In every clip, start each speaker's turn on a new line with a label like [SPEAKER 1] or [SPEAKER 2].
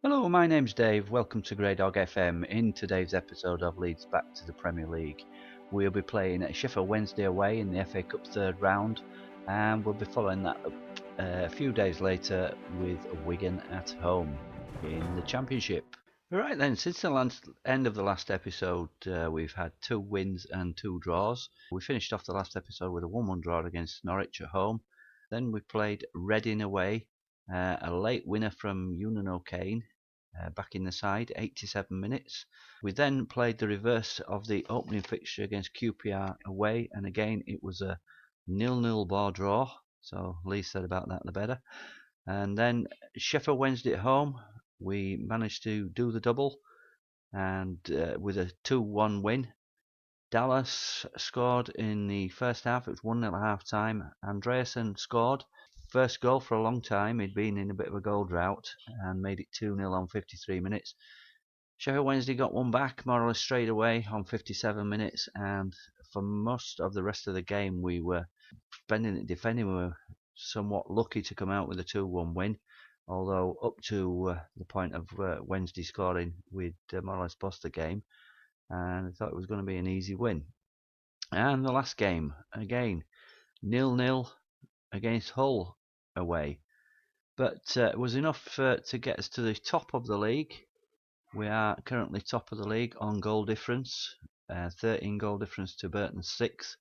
[SPEAKER 1] Hello, my name's Dave. Welcome to Grey Dog FM. In today's episode of Leeds Back to the Premier League, we'll be playing at Sheff Wednesday away in the FA Cup third round, and we'll be following that up a few days later with Wigan at home in the Championship. Right then, since the end of the last episode, we've had 2 wins and 2 draws. We finished off the last episode with a 1-1 draw against Norwich at home. Then we played Reading away, a late winner from Ewan O'Kane. Back in the side, 87 minutes. We then played the reverse of the opening fixture against QPR away, and again it was a 0-0 bar draw, so least said about that the better. And then Sheffield Wednesday at home, we managed to do the double, and with a 2-1 win. Dallas scored in the first half. It was 1-0 at half time. Andreasen scored. First goal for a long time. He'd been in a bit of a goal drought and made it 2-0 on 53 minutes. Sheffield Wednesday got one back more or less straight away on 57 minutes, and for most of the rest of the game we were spending it defending. We were somewhat lucky to come out with a 2-1 win, although up to the point of Wednesday scoring, we'd more or less lost the game, and I thought it was going to be an easy win. And the last game, again, 0-0 against Hull away, but it was enough to get us to the top of the league. We are currently top of the league on goal difference, 13 goal difference to Burton's 6th,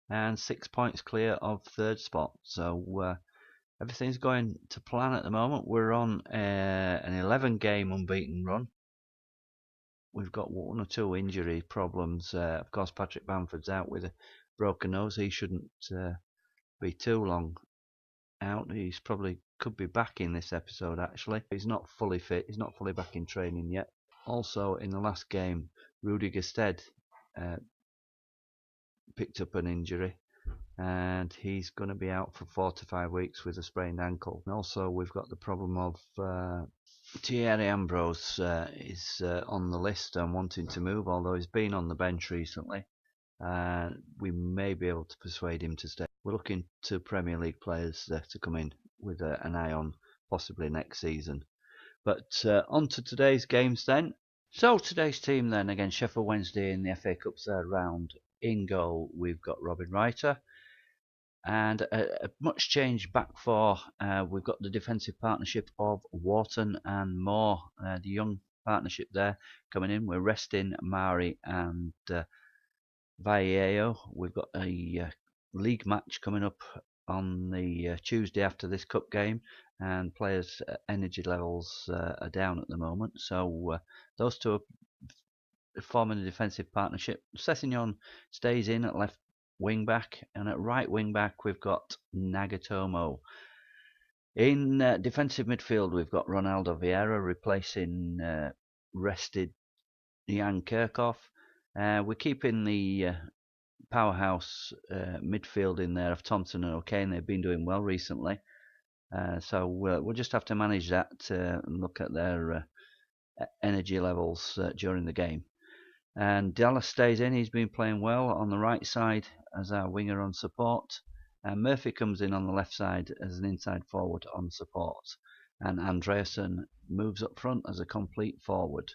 [SPEAKER 1] and 6 points clear of third spot. So everything's going to plan at the moment. We're on an 11-game unbeaten run. We've got 1 or 2 injury problems. Of course, Patrick Bamford's out with a broken nose. He shouldn't be too long out. He's probably could be back in this episode actually. He's not fully fit. He's not fully back in training yet. Also, in the last game, Rudy Gestedt picked up an injury, and he's going to be out for 4 to 5 weeks with a sprained ankle. And also, we've got the problem of Thierry Ambrose is on the list and wanting to move, although he's been on the bench recently. We may be able to persuade him to stay. We're looking to Premier League players to come in with an eye on possibly next season. But on to today's games then. So today's team then against Sheffield Wednesday in the FA Cup third round. In goal we've got Robin Reiter, and a much changed back four. We've got the defensive partnership of Wharton and Moore, the young partnership there coming in. We're resting Mari and Vallejo. We've got a league match coming up on the Tuesday after this cup game, and players' energy levels are down at the moment. So those two are forming a defensive partnership. Sessignon stays in at left wing back, and at right wing back we've got Nagatomo. In defensive midfield we've got Ronaldo Vieira replacing rested Jan Kirchhoff. We're keeping the powerhouse midfield in there of Thompson and O'Kane. They've been doing well recently, so we'll just have to manage that and look at their energy levels during the game. And Dallas stays in. He's been playing well on the right side as our winger on support, and Murphy comes in on the left side as an inside forward on support, and Andreasen moves up front as a complete forward.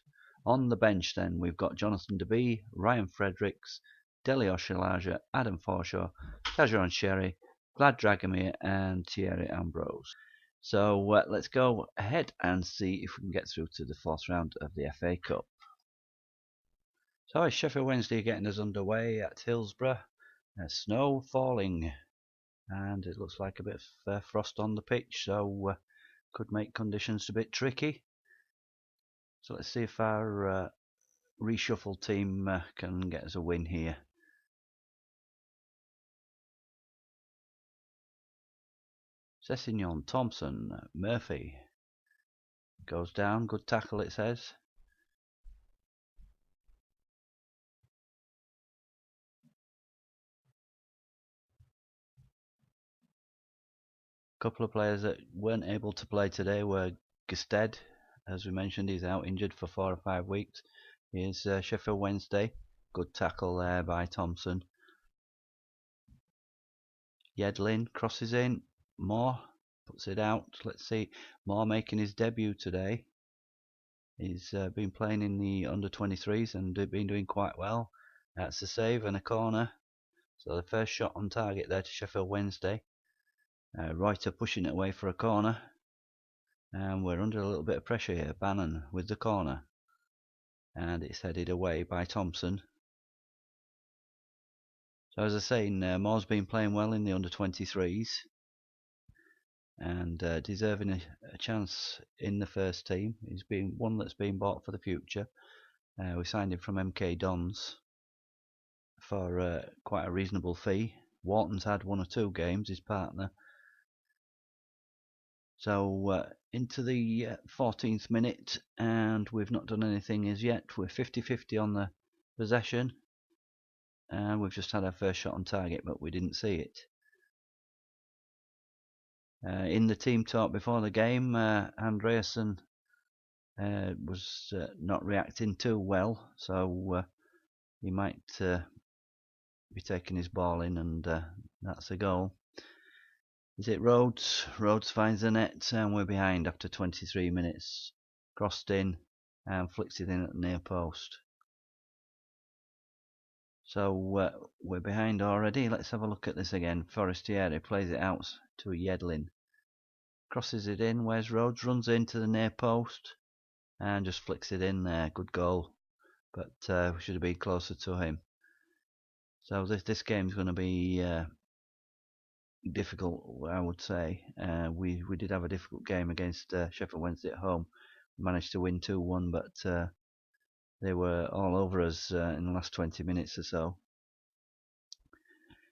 [SPEAKER 1] On the bench then we've got Jonathan DeBee, Ryan Fredericks, Deli Oshilaja, Adam Forshaw, Tajon Sherry, Glad Dragomir and Thierry Ambrose. So let's go ahead and see if we can get through to the 4th round of the FA Cup. So it's Sheffield Wednesday getting us underway at Hillsborough. Snow falling, and it looks like a bit of frost on the pitch, so could make conditions a bit tricky. So let's see if our reshuffled team can get us a win here. Sessignon, Thompson, Murphy goes down. Good tackle, it says. A couple of players that weren't able to play today were Gestedt, as we mentioned. He's out injured for 4 or 5 weeks. Here's Sheffield Wednesday. Good tackle there by Thompson. Yedlin crosses in. Moore puts it out. Let's see. Moore making his debut today. He's been playing in the under-23s and been doing quite well. That's a save and a corner. So the first shot on target there to Sheffield Wednesday. Reuter pushing it away for a corner. And we're under a little bit of pressure here. Bannon with the corner. And it's headed away by Thompson. So as I say, Moore's been playing well in the under-23s. And deserving a chance in the first team. He's been one that's been bought for the future. We signed him from MK Dons for quite a reasonable fee. Wharton's had 1 or 2 games, his partner. So into the 14th minute, and we've not done anything as yet. We're 50-50 on the possession, and we've just had our first shot on target, but we didn't see it. In the team talk before the game, Andreasen was not reacting too well, so he might be taking his ball in, and that's a goal. Is it Rhodes? Rhodes finds the net, and we're behind after 23 minutes. Crossed in and flicks it in at the near post. So we're behind already. Let's have a look at this again. Forestieri plays it out to Yedlin. Crosses it in. Where's Rhodes? Runs into the near post and just flicks it in there. Good goal. But we should have been closer to him. So this game's going to be difficult, I would say. We did have a difficult game against Sheffield Wednesday at home. We managed to win 2-1, but they were all over us in the last 20 minutes or so.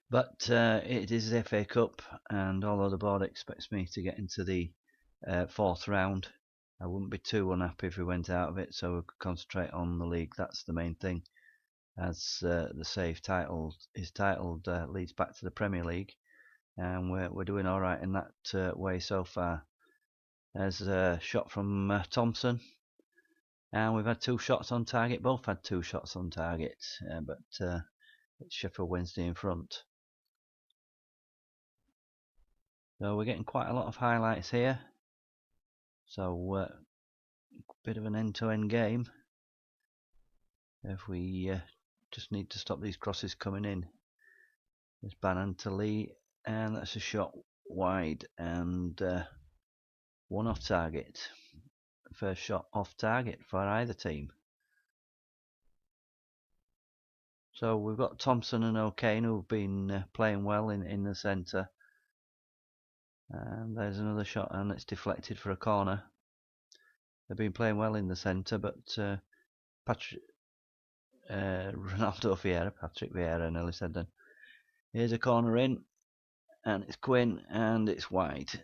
[SPEAKER 1] But it is the FA Cup, and although the board expects me to get into the 4th round, I wouldn't be too unhappy if we went out of it, so we could concentrate on the league. That's the main thing. As the save is titled Leeds Back to the Premier League, and we're doing all right in that way so far. There's a shot from Thompson, and we've had 2 shots on target. Both had 2 shots on target, but it's Sheffield Wednesday in front. So we're getting quite a lot of highlights here. So bit of an end-to-end game. If we just need to stop these crosses coming in. There's Bannon to Lee, and that's a shot wide and 1 off target. First shot off target for either team. So we've got Thompson and O'Kane who've been playing well in the centre. And there's another shot, and it's deflected for a corner. They've been playing well in the centre, but Patrick Vieira nearly said then. Here's a corner in, and it's Quinn, and it's wide.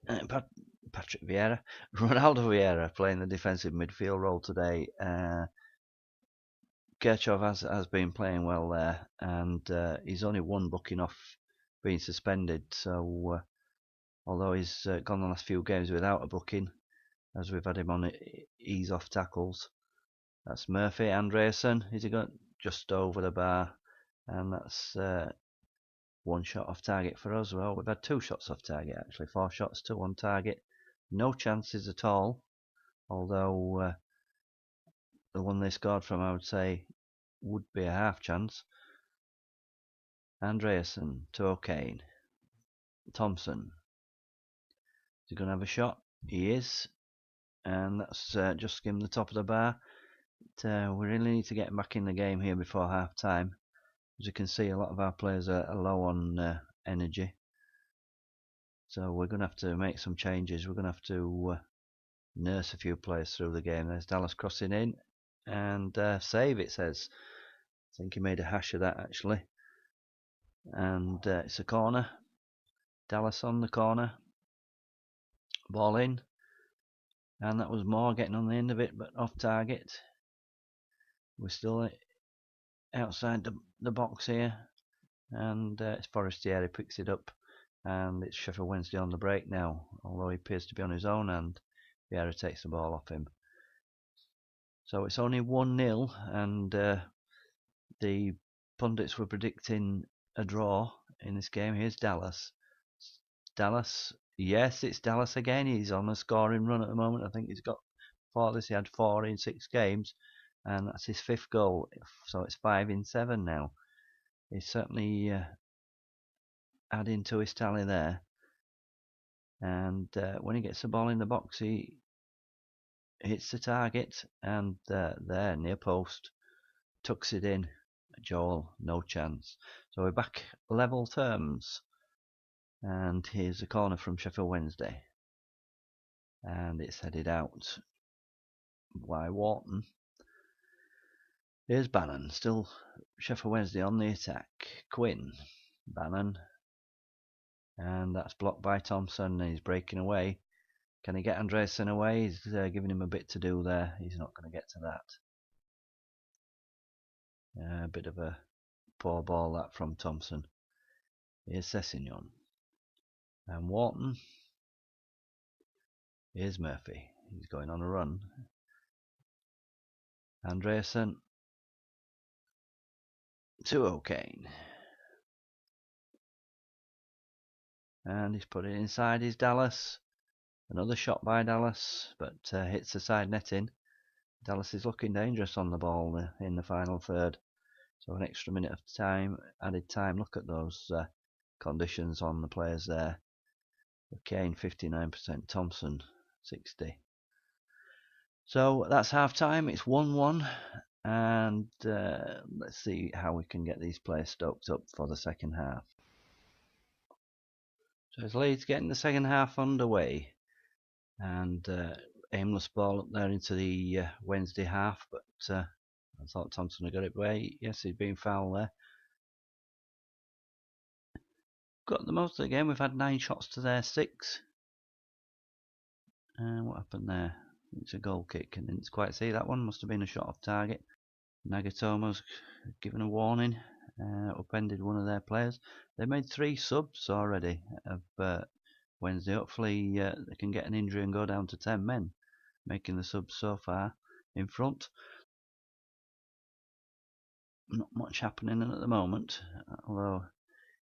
[SPEAKER 1] Patrick Vieira, Ronaldo Vieira playing the defensive midfield role today. Kirchhoff has been playing well there, and he's only 1 booking off being suspended. So although he's gone the last few games without a booking, as we've had him on ease off tackles. That's Murphy. Andreasen, is he got just over the bar, and that's 1 shot off target for us. Well, we've had 2 shots off target actually, 4 shots, 2 on target. No chances at all, although the one they scored from, I would say, would be a half chance. Andreasen to O'Kane. Thompson. Is he going to have a shot? He is. And that's just skimmed the top of the bar. But, we really need to get back in the game here before half time. As you can see, a lot of our players are low on energy. So we're going to have to make some changes. We're going to have to nurse a few players through the game. There's Dallas crossing in. And save, it says. I think he made a hash of that actually. And it's a corner. Dallas on the corner. Ball in. And that was Moore getting on the end of it, but off target. We're still outside the box here. And it's Forestieri picks it up. And it's Sheffield Wednesday on the break now, although he appears to be on his own, and Vieira takes the ball off him. So it's only 1-0, and the pundits were predicting a draw in this game. Here's Dallas. Dallas, yes, it's Dallas again. He's on a scoring run at the moment. I think he's got before this he had 4 in 6 games, and that's his 5th goal, so it's 5 in 7 now. He's certainly adding to his tally there. And when he gets the ball in the box, he hits the target, and there, near post, tucks it in. Joel, no chance. So we're back level terms. And here's a corner from Sheffield Wednesday. And it's headed out by Wharton. Here's Bannon, still Sheffield Wednesday on the attack. Quinn, Bannon, and that's blocked by Thompson. He's breaking away. Can he get Andresen away? He's giving him a bit to do there. He's not going to get to that. A bit of a poor ball that from Thompson. Here's Sessignon. And Wharton. Here's Murphy. He's going on a run. Andresen to O'Kane. And he's put it inside his Dallas. Another shot by Dallas, but hits the side netting. Dallas is looking dangerous on the ball in the final third. So an extra minute of time, added time. Look at those conditions on the players there. O'Kane 59%, Thompson 60%. So that's half time. It's 1-1, and let's see how we can get these players stoked up for the second half. So it's Leeds getting the second half underway, and aimless ball up there into the Wednesday half, but I thought Thompson had got it away. Yes, he's been fouled there. Got the most of the game. We've had 9 shots to their 6. What happened there? It's a goal kick, and didn't quite see that one. Must have been a shot off target. Nagatomo's given a warning. Upended one of their players. They made 3 subs already of Wednesday. Hopefully they can get an injury and go down to 10 men, making the subs so far in front. Not much happening at the moment, although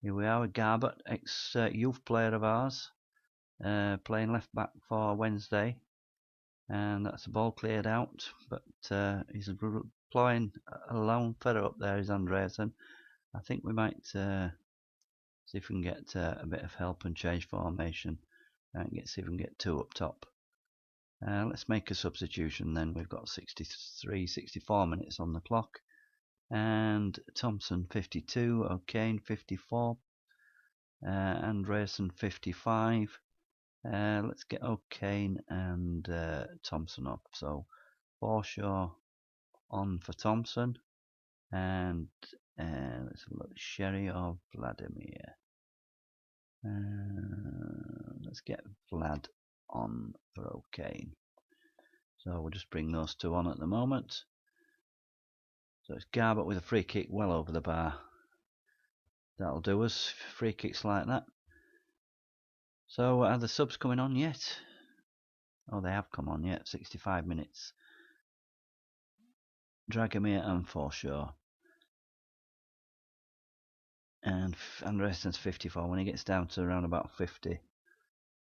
[SPEAKER 1] here we are with Garbutt, ex-youth player of ours, playing left back for Wednesday. And that's the ball cleared out, but he's employing a lone fella up there is Andresen. I think we might see if we can get a bit of help and change formation and see if we can get 2 up top. Let's make a substitution then. We've got 64 minutes on the clock, and Thompson 52, O'Kane 54, Andresen 55. Let's get O'Kane and Thompson up. So Forshaw on for Thompson, and let's look, Sherry or Vladimir. Let's get Vlad on for O'Kane. So we'll just bring those 2 on at the moment. So it's Garbutt with a free kick well over the bar. That'll do us. Free kicks like that. So are the subs coming on yet? Oh, they have come on yet. 65 minutes. Dragomir and Forshaw. And Andresen's 54. When he gets down to around about 50,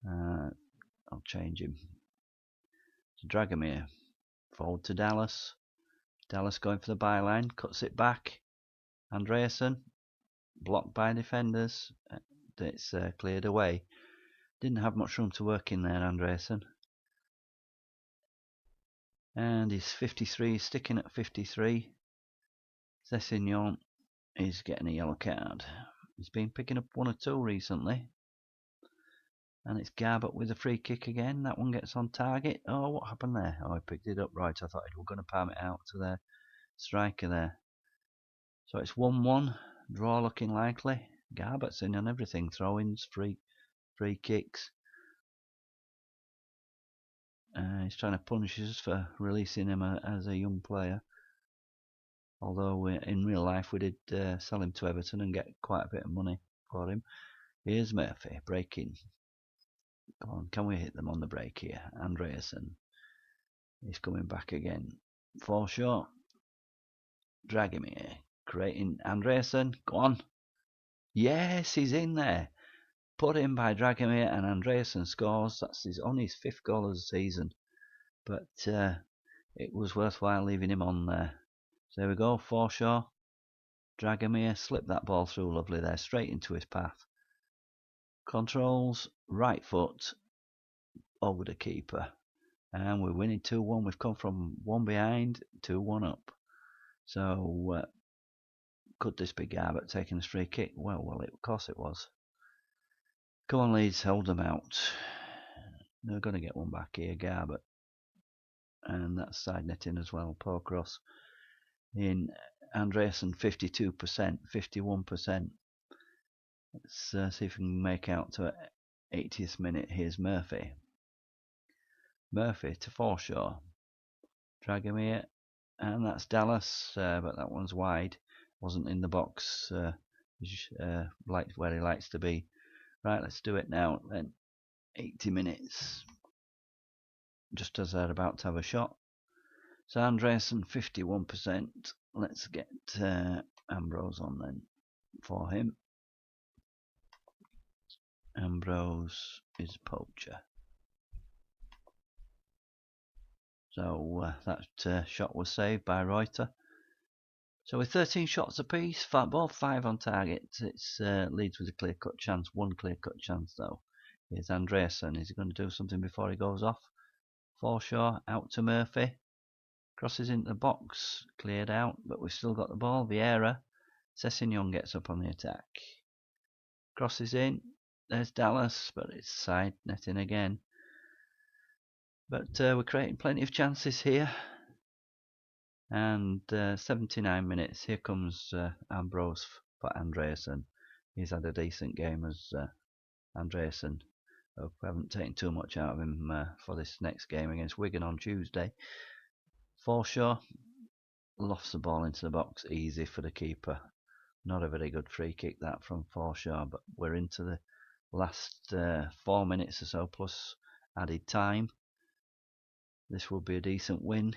[SPEAKER 1] I'll change him. So Dragomir forward to Dallas. Dallas going for the byline, cuts it back. Andresen blocked by defenders. It's cleared away. Didn't have much room to work in there, Andresen. And he's 53, sticking at 53. Sessignon is getting a yellow card. He's been picking up 1 or 2 recently. And it's Garbutt with a free kick again. That one gets on target. Oh, what happened there? Oh, he picked it up right. I thought he was going to palm it out to their striker there. So it's 1-1. Draw looking likely. Garbutt's in on everything. Throw-ins, free kicks. He's trying to punish us for releasing him as a young player. Although in real life we did sell him to Everton and get quite a bit of money for him. Here's Murphy breaking. Come on, can we hit them on the break here? Andreasen. He's coming back again. Forshaw. Dragomir. Creating Andreasen. Go on. Yes, he's in there. Put in by Dragomir, and Andreasen scores. That's only his 5th goal of the season. but it was worthwhile leaving him on there. So there we go, Forshaw, Dragomir, slipped that ball through lovely there, straight into his path. Controls, right foot, over the keeper. And we're winning 2-1. We've come from 1 behind, 2-1 up. So, could this be Garbutt taking a free kick? Well, of course it was. Come on, Leeds, hold them out. They're going to get one back here, Garbutt. And that's side netting as well. Poor cross in. Andreasen 52%, 51%. Let's see if we can make out to 80th minute. Here's Murphy. Murphy to Forshaw. Dragomir. And that's Dallas, but that one's wide. Wasn't in the box. Like where he likes to be. Right, let's do it now. Then 80 minutes. Just as they're about to have a shot. So Andreasen 51%. Let's get Ambrose on then for him. Ambrose is poacher. So that shot was saved by Reuter. So with 13 shots apiece, both 5 on target, it's Leeds with a clear-cut chance. One clear-cut chance though. Here's Andreasen. Is he going to do something before he goes off? Forshaw out to Murphy. Crosses into the box, cleared out, but we've still got the ball. Vieira. Sessegnon gets up on the attack. Crosses in. There's Dallas, but it's side netting again. But we're creating plenty of chances here. And 79 minutes. Here comes Ambrose for Andreasen. He's had a decent game as Andreasen. Hope we haven't taken too much out of him for this next game against Wigan on Tuesday. Forshaw lofts the ball into the box, easy for the keeper. Not a very good free kick that from Forshaw, but we're into the last 4 minutes or so plus added time. This will be a decent win,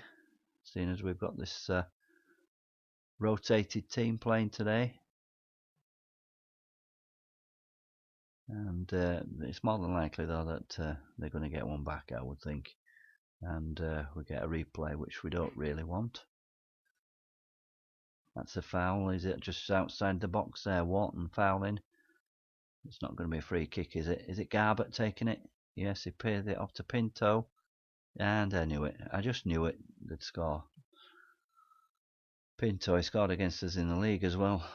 [SPEAKER 1] seeing as we've got this rotated team playing today. And it's more than likely though that they're going to get one back, I would think. And we get a replay, which we don't really want. That's a foul. Is it just outside the box there? Wharton fouling. It's not going to be a free kick, is it? Is it Garbutt taking it? Yes, he paid it off to Pinto. And I knew it. I just knew it. They'd score. Pinto, he scored against us in the league as well.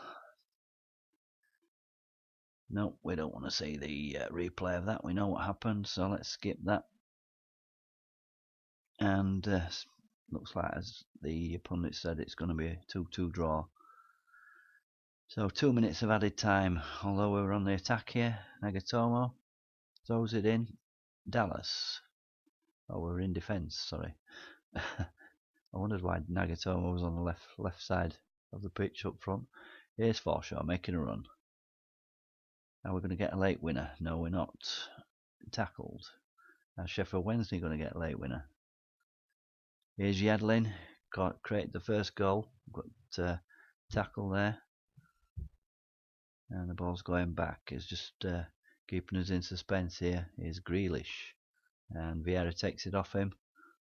[SPEAKER 1] No, we don't want to see the replay of that. We know what happened, so let's skip that. And looks like, as the pundit said, it's going to be a 2-2 draw. So 2 minutes of added time. Although we were on the attack here, Nagatomo throws it in. Dallas. Oh, we're in defence, sorry. I wondered why Nagatomo was on the left side of the pitch up front. Here's Forshaw making a run. Now we're going to get a late winner. No, we're not. Tackled. Now Sheffield Wednesday going to get a late winner. Here's Yedlin. Created the first goal. Got tackle there. And the ball's going back. It's just keeping us in suspense here. Here's Grealish. And Vieira takes it off him.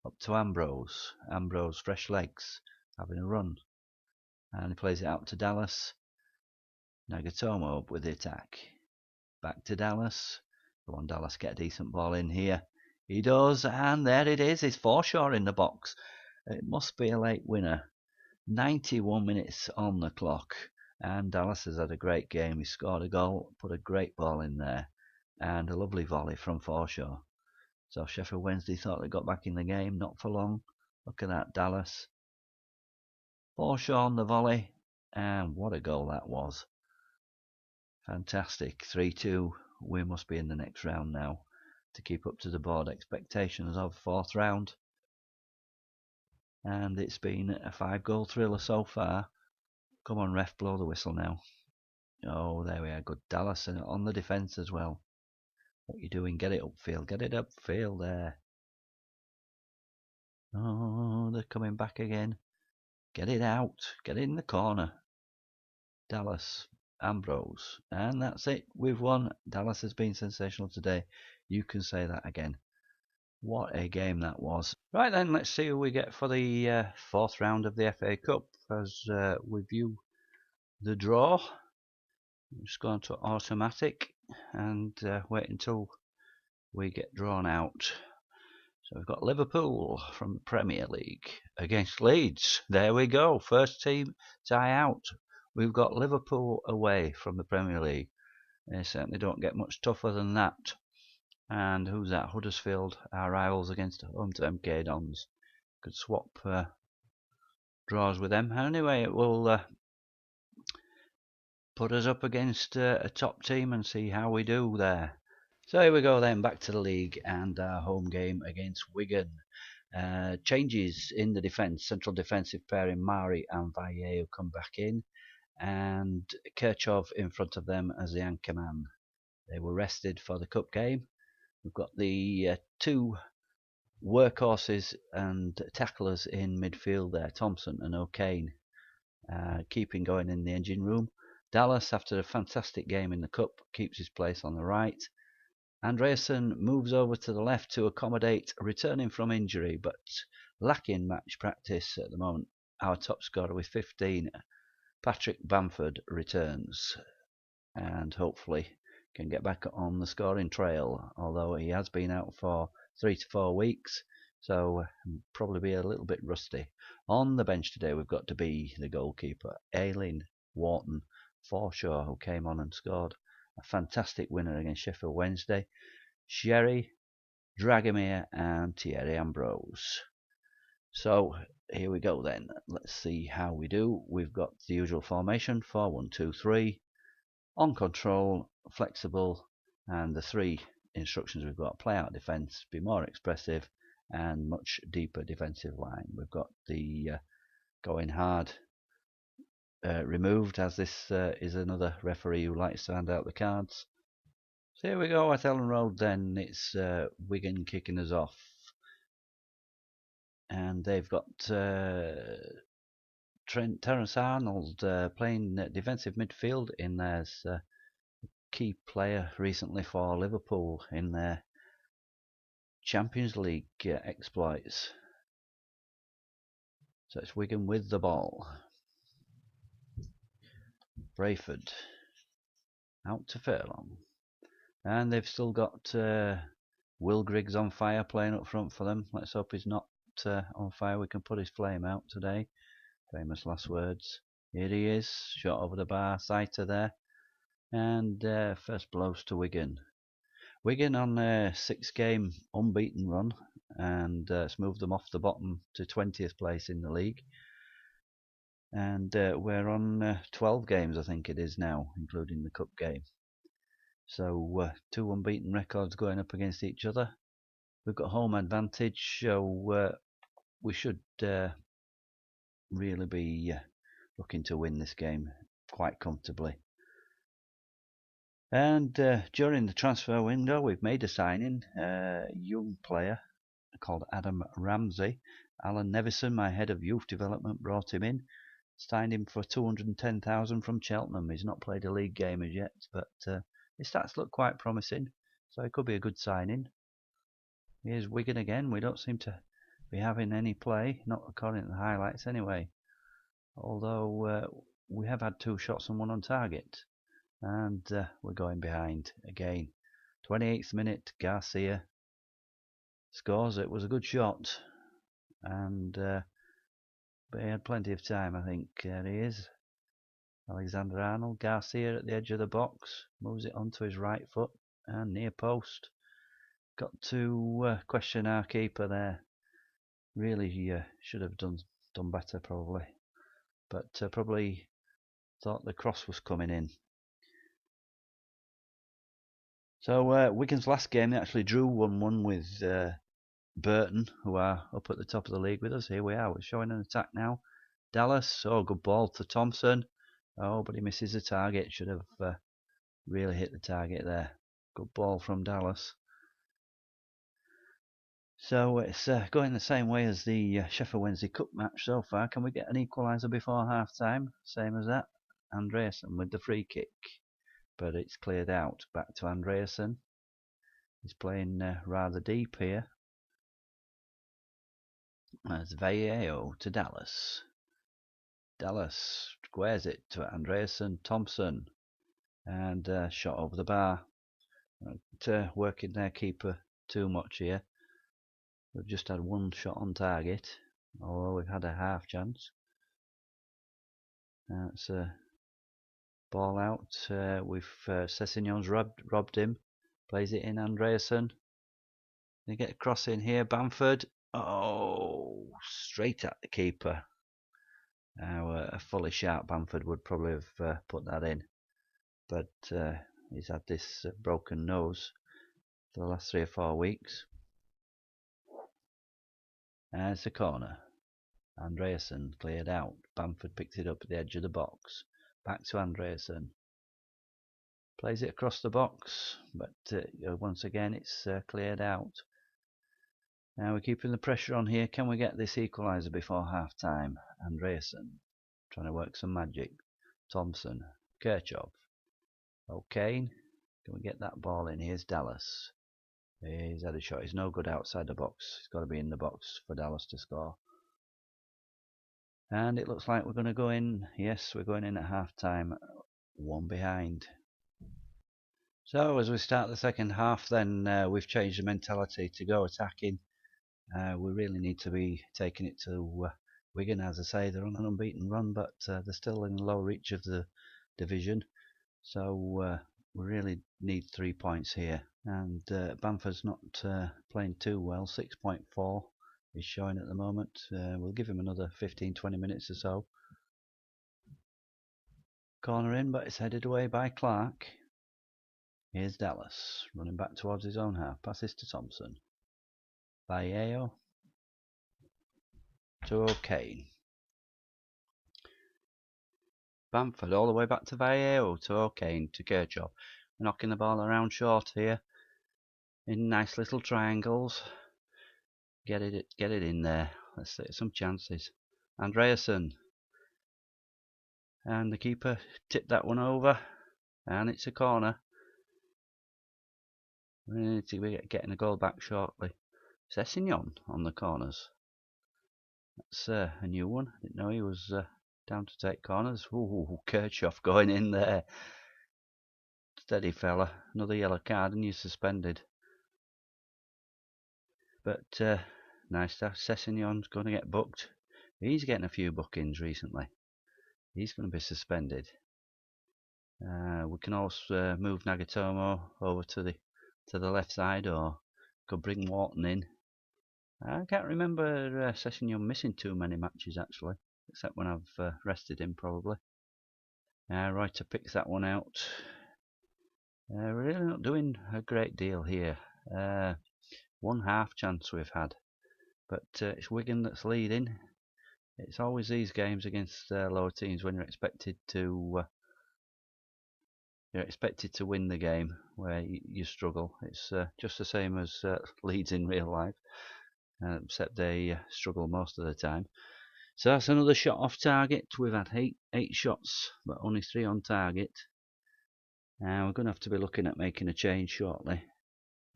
[SPEAKER 1] Up to Ambrose. Ambrose, fresh legs. Having a run. And he plays it out to Dallas. Nagatomo up with the attack. Back to Dallas. Come on, Dallas, get a decent ball in here. He does, and there it is. It's Forshaw in the box. It must be a late winner. 91 minutes on the clock. And Dallas has had a great game. He scored a goal, put a great ball in there. And a lovely volley from Forshaw. So Sheffield Wednesday thought they got back in the game. Not for long. Look at that, Dallas. Forshaw on the volley. And what a goal that was. Fantastic. 3-2. We must be in the next round now to keep up to the board expectations of 4th round. And it's been a 5-goal thriller so far. Come on, ref, blow the whistle now. Oh, there we are. Good. Dallas on the defence as well. What are you doing? Get it upfield. Get it upfield there. Oh, they're coming back again. Get it out. Get it in the corner. Dallas. Ambrose. And that's it. We've won. Dallas has been sensational today. You can say that again. What a game that was. Right then, let's see who we get for the fourth round of the FA Cup as we view the draw. I'm just going to automatic and wait until we get drawn out. So we've got Liverpool from the Premier League against Leeds. There we go, first team tie out. We've got Liverpool away from the Premier League. They certainly don't get much tougher than that. And who's that? Huddersfield, our rivals against home to MK Dons. Could swap draws with them. Anyway, it will put us up against a top team and see how we do there. So here we go then, back to the league and our home game against Wigan. Changes in the defence. Central defensive pairing Mari and Vallejo come back in, and Kirchhoff in front of them as the anchor man. They were rested for the cup game. We've got the two workhorses and tacklers in midfield there, Thompson and O'Kane, keeping going in the engine room. Dallas, after a fantastic game in the cup, keeps his place on the right. Andreasen moves over to the left to accommodate returning from injury, but lacking match practice at the moment. Our top scorer with 15, Patrick Bamford, returns and hopefully can get back on the scoring trail, although he has been out for 3 to 4 weeks, so probably be a little bit rusty. On the bench today we've got to be the goalkeeper, Aileen Wharton Forshaw, who came on and scored a fantastic winner against Sheffield Wednesday. Sherry, Dragomir and Thierry Ambrose. So here we go then. Let's see how we do. We've got the usual formation, 4-1-2-3. On control, flexible, and the three instructions we've got: play out defence, be more expressive, and much deeper defensive line. We've got the going hard removed, as this is another referee who likes to hand out the cards. So here we go at Ellen Road then. It's Wigan kicking us off. And they've got Terence Arnold playing defensive midfield in there's key player recently for Liverpool in their Champions League exploits. So it's Wigan with the ball. Brayford out to Furlong. And they've still got Will Griggs on fire playing up front for them. Let's hope he's not on fire. We can put his flame out today. Famous last words. Here he is, shot over the bar, sighter there. And first blows to Wigan. Wigan on a 6-game unbeaten run, and it's moved them off the bottom to 20th place in the league. And we're on 12 games, I think it is now, including the cup game. So 2 unbeaten records going up against each other. We've got home advantage, so we should really be looking to win this game quite comfortably. And during the transfer window, we've made a signing, a young player called Adam Ramsey. Alan Nevison, my head of youth development, brought him in, signed him for 210,000 from Cheltenham. He's not played a league game as yet, but his stats look quite promising, so it could be a good signing. Here's Wigan again. We don't seem to be having any play, not according to the highlights anyway, although we have had 2 shots and 1 on target. And we're going behind again. 28th minute, Garcia scores. It was a good shot, and but he had plenty of time, I think. There he is, Alexander Arnold. Garcia at the edge of the box, moves it onto his right foot and near post. Got to question our keeper there. Really, he should have done better probably, but probably thought the cross was coming in. So Wigan's last game, they actually drew 1-1 with Burton, who are up at the top of the league with us. Here we are, we're showing an attack now. Dallas, good ball to Thompson. Oh, but he misses the target. Should have really hit the target there. Good ball from Dallas. So it's going the same way as the Sheffield Wednesday Cup match so far. Can we get an equaliser before half time? Same as that. Andreasen with the free kick, but it's cleared out. Back to Andreasen. He's playing rather deep here. That's Vallejo to Dallas. Dallas squares it to Andreasen, Thompson, and shot over the bar. Not working their keeper too much here. We've just had one shot on target, although we've had a half chance. That's a ball out. Sessignon's robbed him. Plays it in Andreasen. They get a cross in here. Bamford. Oh, straight at the keeper. A fully sharp Bamford would probably have put that in, but he's had this broken nose for the last 3 or 4 weeks. And it's a corner. Andreasen cleared out. Bamford picks it up at the edge of the box. Back to Andreasen. Plays it across the box, but once again it's cleared out. Now we're keeping the pressure on here. Can we get this equaliser before half time? Andreasen trying to work some magic. Thompson. Kirchhoff. Okay. Can we get that ball in? Here's Dallas. He's had a shot. He's no good outside the box. He's got to be in the box for Dallas to score. And it looks like we're going to go in. Yes, we're going in at half time. 1 behind. So as we start the second half, then we've changed the mentality to go attacking. We really need to be taking it to Wigan. As I say, they're on an unbeaten run, but they're still in low reach of the division. So we really need 3 points here. And Bamford's not playing too well. 6.4 is showing at the moment. We'll give him another 15-20 minutes or so. Corner in, but it's headed away by Clark. Here's Dallas running back towards his own half. Passes to Thompson. Vallejo to O'Kane. Bamford all the way back to Vallejo to O'Kane to Kirchhoff. Knocking the ball around short here in nice little triangles. Get it in there. Let's take some chances. Andreasen. And the keeper tipped that one over. And it's a corner. We need to be getting a goal back shortly. Sessignon on the corners. That's a new one. I didn't know he was down to take corners. Ooh, Kirchhoff going in there. Steady fella. Another yellow card and you're suspended. But nice stuff. Sessignon's going to get booked. He's getting a few bookings recently. He's going to be suspended. We can also move Nagatomo over to the left side, or could bring Wharton in. I can't remember Sessignon missing too many matches actually, except when I've rested him probably. Reuter picks that one out. We're really not doing a great deal here. 1 half chance we've had, but it's Wigan that's leading. It's always these games against lower teams when you're expected to win the game where you struggle. It's just the same as Leeds in real life, except they struggle most of the time. So that's another shot off target. We've had 8 shots, but only 3 on target. We're going to have to be looking at making a change shortly.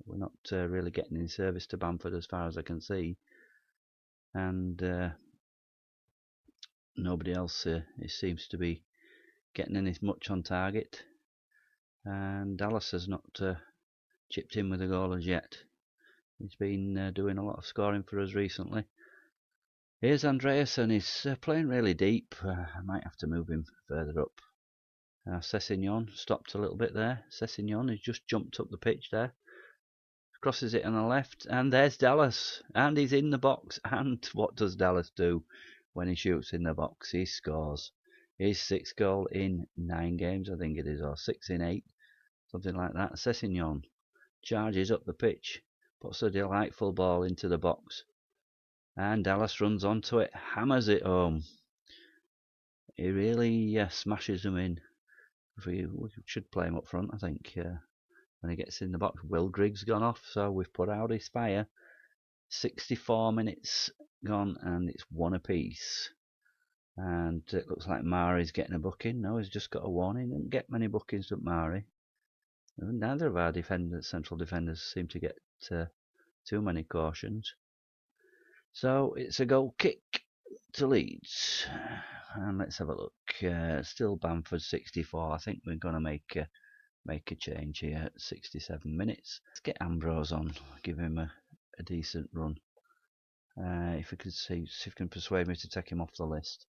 [SPEAKER 1] We're not really getting any service to Bamford as far as I can see. And nobody else seems to be getting any much on target. And Dallas has not chipped in with a goal as yet. He's been doing a lot of scoring for us recently. Here's Andreasen. He's playing really deep. I might have to move him further up. Sessignon stopped a little bit there. Sessignon has just jumped up the pitch there. Crosses it on the left, and there's Dallas. And he's in the box. And what does Dallas do when he shoots in the box? He scores. His 6th goal in 9 games, I think it is, or 6 in 8. Something like that. Sessignon charges up the pitch, puts a delightful ball into the box, and Dallas runs onto it, hammers it home. He really smashes them in. We should play him up front, I think, when he gets in the box. Will Grigg's gone off, so we've put out his fire. 64 minutes gone, and it's 1 apiece. And it looks like Mari's getting a booking. No, he's just got a warning. He didn't get many bookings at Mari. Neither of our central defenders seem to get too many cautions. So it's a goal kick to Leeds. And let's have a look. Still Bamford 64. I think we're going to make a change here at 67 minutes. Let's get Ambrose on, give him a decent run. If we could see if we can persuade me to take him off the list.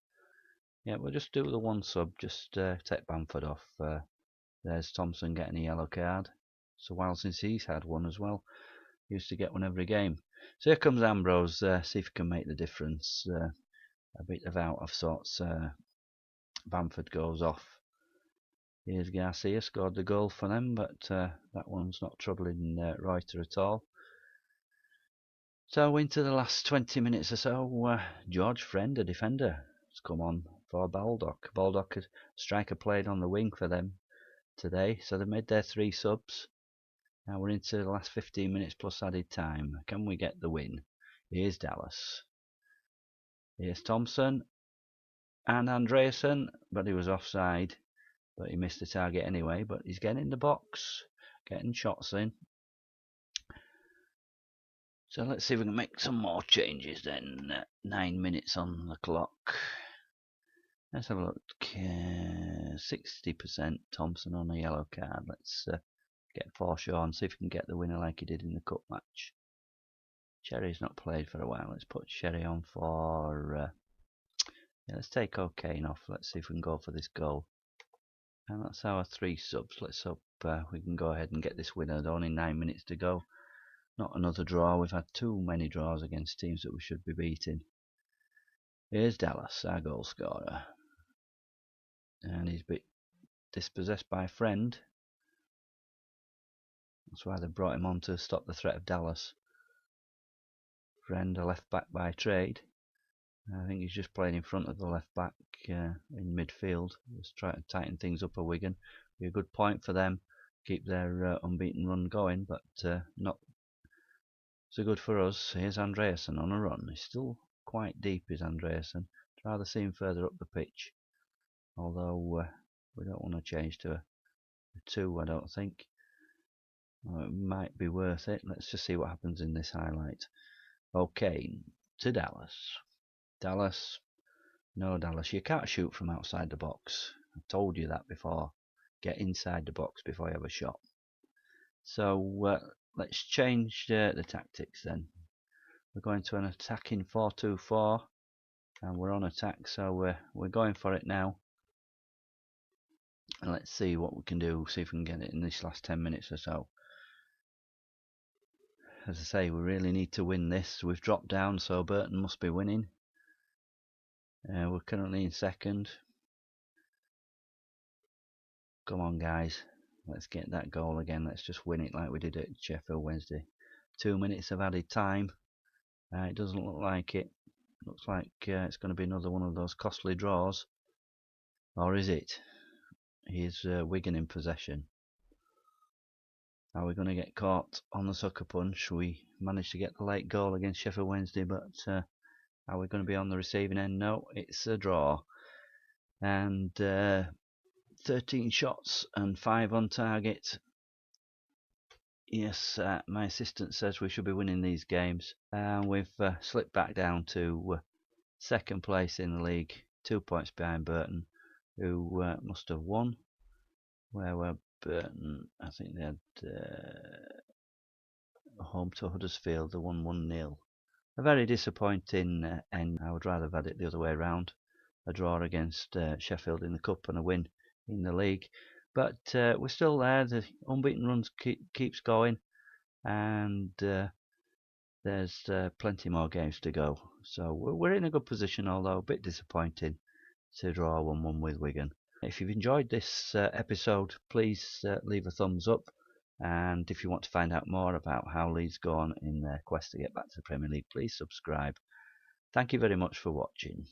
[SPEAKER 1] Yeah, we'll just do the one sub, just take Bamford off. There's Thompson getting a yellow card. It's a while since he's had one as well. He used to get one every game. So here comes Ambrose, see if he can make the difference. A bit of out of sorts. Bamford goes off. Here's Garcia, scored the goal for them, but that one's not troubling Reuter at all. So into the last 20 minutes or so, George Friend, a defender, has come on for Baldock. Baldock, a striker, played on the wing for them today, so they made their 3 subs. Now we're into the last 15 minutes plus added time. Can we get the win? Here's Dallas. Here's Thompson and Andreasen, but he was offside. But he missed the target anyway. But he's getting in the box, getting shots in. So let's see if we can make some more changes then. 9 minutes on the clock. Let's have a look. 60% Thompson on a yellow card. Let's get Forshaw and see if we can get the winner like he did in the cup match. Cherry's not played for a while. Let's put Cherry on for... yeah, let's take O'Kane off. Let's see if we can go for this goal. And that's our 3 subs. Let's hope we can go ahead and get this winner. Only 9 minutes to go. Not another draw. We've had too many draws against teams that we should be beating. Here's Dallas, our goal scorer. And he's a bit dispossessed by Friend. That's why they brought him on, to stop the threat of Dallas. Friend, a left back by trade. I think he's just playing in front of the left back in midfield. Let's try to tighten things up at Wigan. Be a good point for them. Keep their unbeaten run going, but not so good for us. Here's Andreasen on a run. He's still quite deep, is Andreasen. I'd rather see him further up the pitch. Although we don't want to change to a 2, I don't think. It might be worth it. Let's just see what happens in this highlight. Okay, to Dallas. Dallas. No, Dallas, you can't shoot from outside the box. I've told you that before. Get inside the box before you have a shot. So let's change the tactics then. We're going to an attacking 4-2-4, and we're on attack, so we're going for it now. And let's see what we can do. See if we can get it in this last 10 minutes or so. As I say, we really need to win this. We've dropped down, so Burton must be winning. We're currently in second. Come on, guys. Let's get that goal again. Let's just win it like we did at Sheffield Wednesday. 2 minutes of added time. It doesn't look like it. Looks like it's going to be another one of those costly draws. Or is it? Here's Wigan in possession. Are we going to get caught on the sucker punch? We managed to get the late goal against Sheffield Wednesday, but are we going to be on the receiving end? No, it's a draw. And 13 shots and 5 on target. Yes, my assistant says we should be winning these games. And we've slipped back down to second place in the league, 2 points behind Burton, who must have won. Where were Burton? I think they had home to Huddersfield. They won 1-0. A very disappointing end. I would rather have had it the other way around. A draw against Sheffield in the cup and a win in the league. But we're still there. The unbeaten run keeps going, and there's plenty more games to go. So we're in a good position, although a bit disappointing to draw 1-1 with Wigan. If you've enjoyed this episode, please leave a thumbs up. And if you want to find out more about how Leeds go on in their quest to get back to the Premier League, please subscribe. Thank you very much for watching.